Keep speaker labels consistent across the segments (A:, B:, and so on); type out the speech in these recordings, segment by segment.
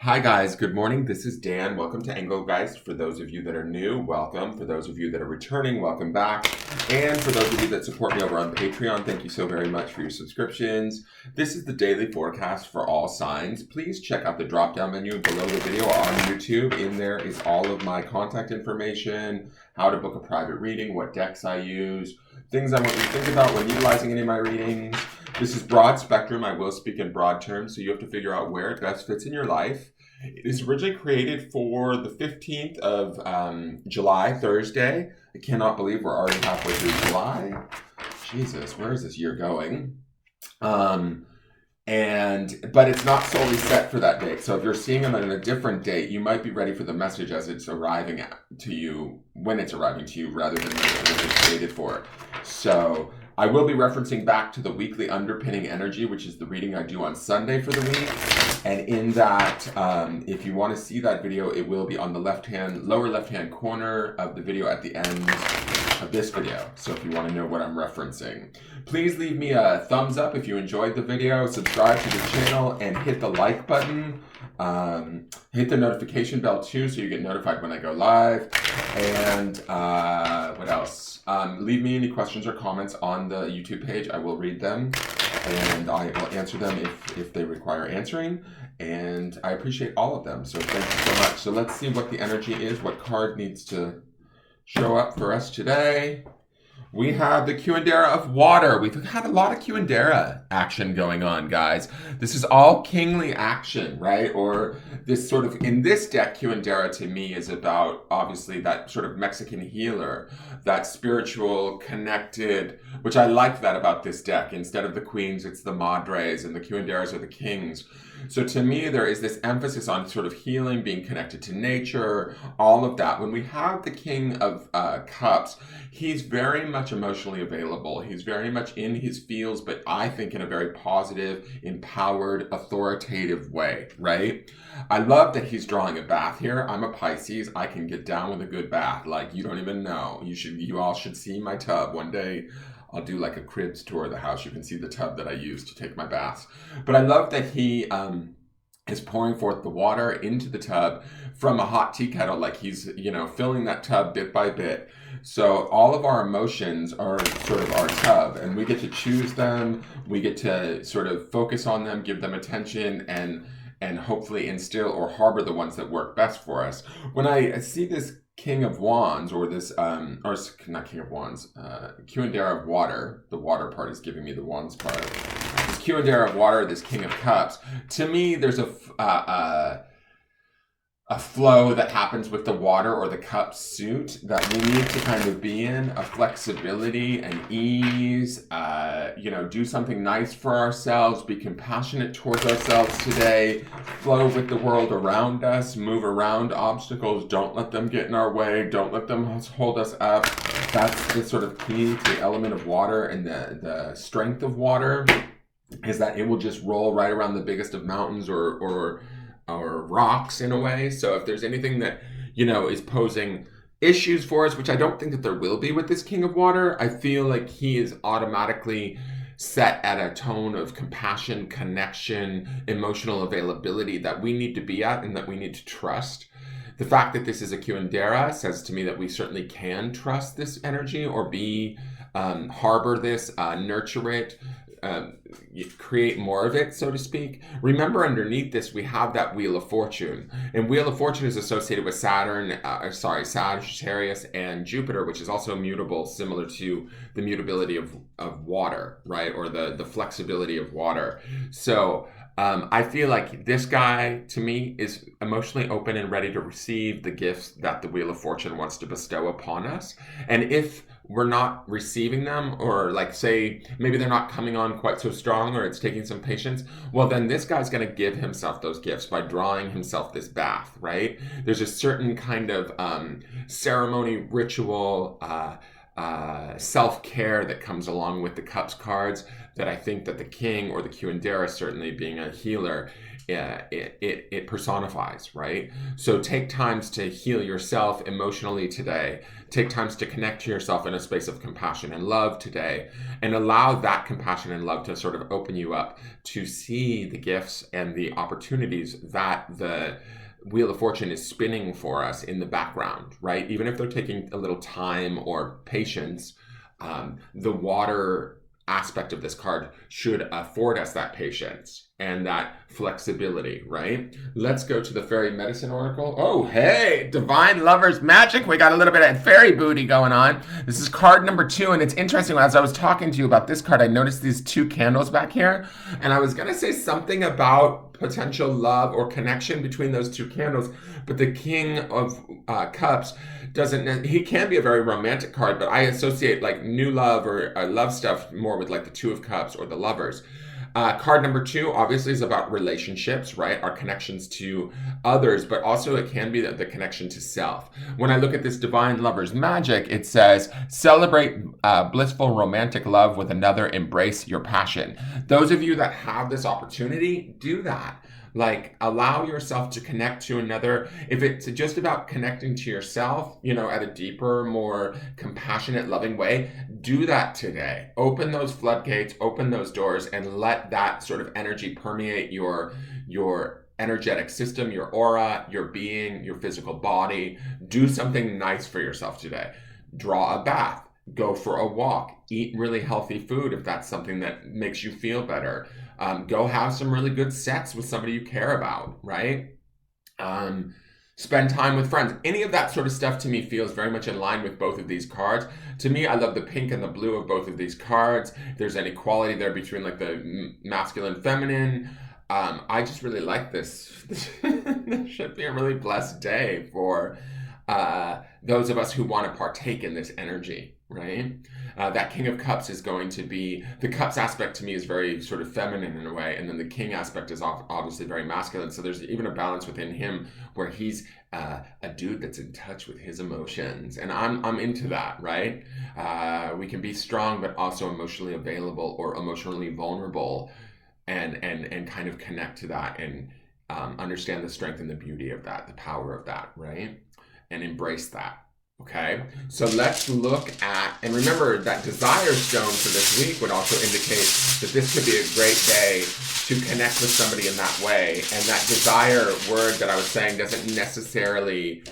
A: Hi guys, good morning. This is Dan. Welcome to Engelgeist. For those of you that are new, welcome. For those of you that are returning, welcome back. And for those of you that support me over on Patreon, thank you so very much for your subscriptions. This is the daily forecast for all signs. Please check out the drop-down menu below the video on YouTube. In there is all of my contact information, how to book a private reading, what decks I use, things I want you to think about when utilizing any of my readings. This is broad spectrum. I will speak in broad terms, so you have to figure out where it best fits in your life. It is originally created for the 15th of July, Thursday. I cannot believe we're already halfway through July. Jesus, where is this year going? But it's not solely set for that date. So if you're seeing them on a different date, you might be ready for the message as it's arriving to you, when it's arriving to you, rather than when it was created for. So I will be referencing back to the weekly underpinning energy, which is the reading I do on Sunday for the week. And in that, if you want to see that video, it will be on the lower left-hand corner of the video at the end of this video. So if you want to know what I'm referencing, please leave me a thumbs up if you enjoyed the video, subscribe to the channel, and hit the like button. Hit the notification bell too, so you get notified when I go live. And what else? Leave me any questions or comments on the YouTube page. I will read them, and I will answer them if they require answering. And I appreciate all of them, so thank you so much. So let's see what the energy is, what card needs to show up for us today. We have the Curandera of Water. We've had a lot of Curandera action going on, guys. This is all kingly action, right? Or this sort of, in this deck, Curandera to me is about, obviously, that sort of Mexican healer, that spiritual, connected, which I like that about this deck. Instead of the queens, it's the madres, and the Curanderas are the kings. So to me, there is this emphasis on sort of healing, being connected to nature, all of that. When we have the King of Cups, he's very much emotionally available. He's very much in his feels, but I think in a very positive, empowered, authoritative way, right? I love that he's drawing a bath here. I'm a Pisces. I can get down with a good bath. Like, you don't even know. You all should see my tub one day. I'll do like a cribs tour of the house. You can see the tub that I use to take my baths. But I love that he is pouring forth the water into the tub from a hot tea kettle, like he's, filling that tub bit by bit. So all of our emotions are sort of our tub, and we get to choose them. We get to sort of focus on them, give them attention, and hopefully instill or harbor the ones that work best for us. When I see this King of Wands, or this, or not King of Wands, Curandera of Water. The water part is giving me the Wands part. This Curandera of Water, this King of Cups. To me, there's a flow that happens with the water or the cup suit that we need to kind of be in, a flexibility and ease, do something nice for ourselves, be compassionate towards ourselves today, flow with the world around us, move around obstacles, don't let them get in our way, don't let them hold us up. That's the sort of key to the element of water, and the strength of water is that it will just roll right around the biggest of mountains or rocks in a way. So if there's anything that, is posing issues for us, which I don't think that there will be with this King of Water, I feel like he is automatically set at a tone of compassion, connection, emotional availability that we need to be at and that we need to trust. The fact that this is a Curandera says to me that we certainly can trust this energy, or harbor this, nurture it, create more of it, so to speak. Remember, underneath this, we have that Wheel of Fortune. And Wheel of Fortune is associated with Sagittarius and Jupiter, which is also mutable, similar to the mutability of water, right? Or the flexibility of water. So I feel like this guy, to me, is emotionally open and ready to receive the gifts that the Wheel of Fortune wants to bestow upon us. And if we're not receiving them, or say maybe they're not coming on quite so strong, or it's taking some patience, well, then this guy's going to give himself those gifts by drawing himself this bath, right? There's a certain kind of ceremony, ritual, self-care that comes along with the Cups cards that I think that the King or the Curandera, certainly being a healer, it personifies, right? So take times to heal yourself emotionally today. Take times to connect to yourself in a space of compassion and love today, and allow that compassion and love to sort of open you up to see the gifts and the opportunities that the Wheel of Fortune is spinning for us in the background, right? Even if they're taking a little time or patience, the water aspect of this card should afford us that patience and that flexibility, right? Let's go to the Fairy Medicine Oracle. Oh, hey, Divine Lovers Magic. We got a little bit of fairy booty going on. This is card number 2, and it's interesting. As I was talking to you about this card, I noticed these 2 candles back here, and I was going to say something about potential love or connection between those 2 candles, but the King of Cups doesn't, he can be a very romantic card, but I associate like new love or love stuff more with like the 2 of Cups or the Lovers. Card number 2 obviously is about relationships, right? Our connections to others, but also it can be the connection to self. When I look at this Divine Lovers Magic, it says, celebrate blissful romantic love with another, embrace your passion. Those of you that have this opportunity, do that. Like, allow yourself to connect to another. If it's just about connecting to yourself, you know, at a deeper, more compassionate, loving way, do that today. Open those floodgates, open those doors, and let that sort of energy permeate your energetic system, your aura, your being, your physical body. Do something nice for yourself today. Draw a bath. Go for a walk. Eat really healthy food if that's something that makes you feel better. Go have some really good sex with somebody you care about, right? Spend time with friends. Any of that sort of stuff to me feels very much in line with both of these cards. To me, I love the pink and the blue of both of these cards. If there's any quality there between like the masculine, feminine, I just really like this. This should be a really blessed day for those of us who want to partake in this energy, right? That King of Cups is going to be, the Cups aspect to me is very sort of feminine in a way, and then the King aspect is obviously very masculine. So there's even a balance within him where he's a dude that's in touch with his emotions, and I'm into that, right? We can be strong, but also emotionally available or emotionally vulnerable, and kind of connect to that and understand the strength and the beauty of that, the power of that, right? And embrace that. Okay, so let's look at, and remember that desire stone for this week would also indicate that this could be a great day to connect with somebody in that way. And that desire word that I was saying doesn't necessarily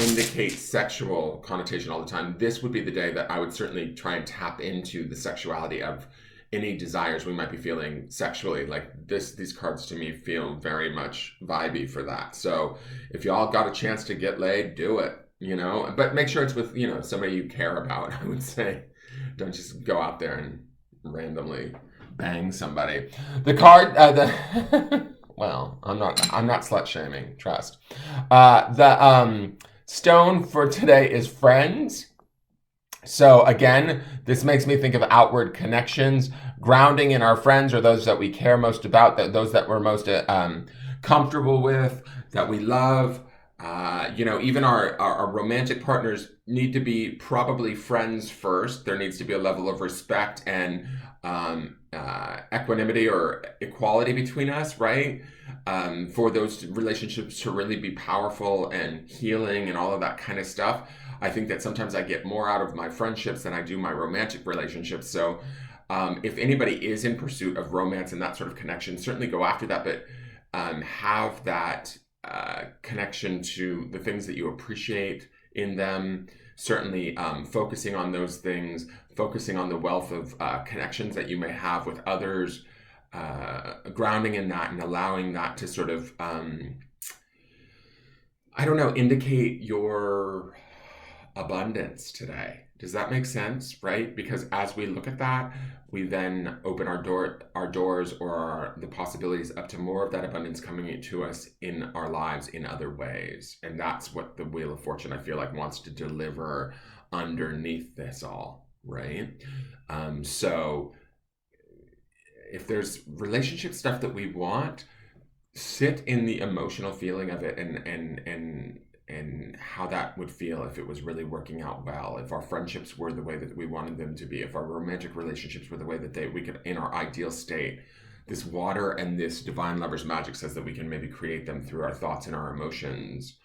A: indicate sexual connotation all the time. This would be the day that I would certainly try and tap into the sexuality of any desires we might be feeling sexually. Like these cards to me feel very much vibey for that. So if y'all got a chance to get laid, do it. You know, but make sure it's with, you know, somebody you care about, I would say. Don't just go out there and randomly bang somebody. The card, well, I'm not slut shaming, trust. The stone for today is friends. So again, this makes me think of outward connections, grounding in our friends or those that we care most about, those that we're most comfortable with, that we love. You know, even our romantic partners need to be probably friends first. There needs to be a level of respect and equanimity or equality between us, right? For those relationships to really be powerful and healing and all of that kind of stuff. I think that sometimes I get more out of my friendships than I do my romantic relationships. So if anybody is in pursuit of romance and that sort of connection, certainly go after that, but have that connection to the things that you appreciate in them, certainly focusing on those things, focusing on the wealth of connections that you may have with others, grounding in that and allowing that to sort of, I don't know, indicate your abundance today. Does that make sense, right? Because as we look at that, we then open our doors or the possibilities up to more of that abundance coming to us in our lives in other ways. And that's what the Wheel of Fortune, I feel like, wants to deliver underneath this all, right? So if there's relationship stuff that we want, sit in the emotional feeling of it and and how that would feel if it was really working out well, if our friendships were the way that we wanted them to be, if our romantic relationships were the way that we could, in our ideal state. This water and this divine lover's magic says that we can maybe create them through our thoughts and our emotions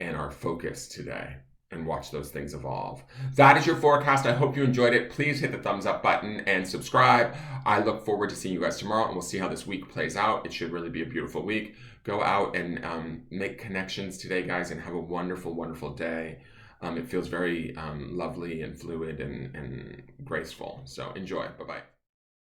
A: and our focus today, and watch those things evolve. That is your forecast. I hope you enjoyed it. Please hit the thumbs up button and subscribe. I look forward to seeing you guys tomorrow, and we'll see how this week plays out. It should really be a beautiful week. Go out and make connections today, guys, and have a wonderful, wonderful day. It feels very lovely and fluid and graceful. So enjoy. Bye-bye.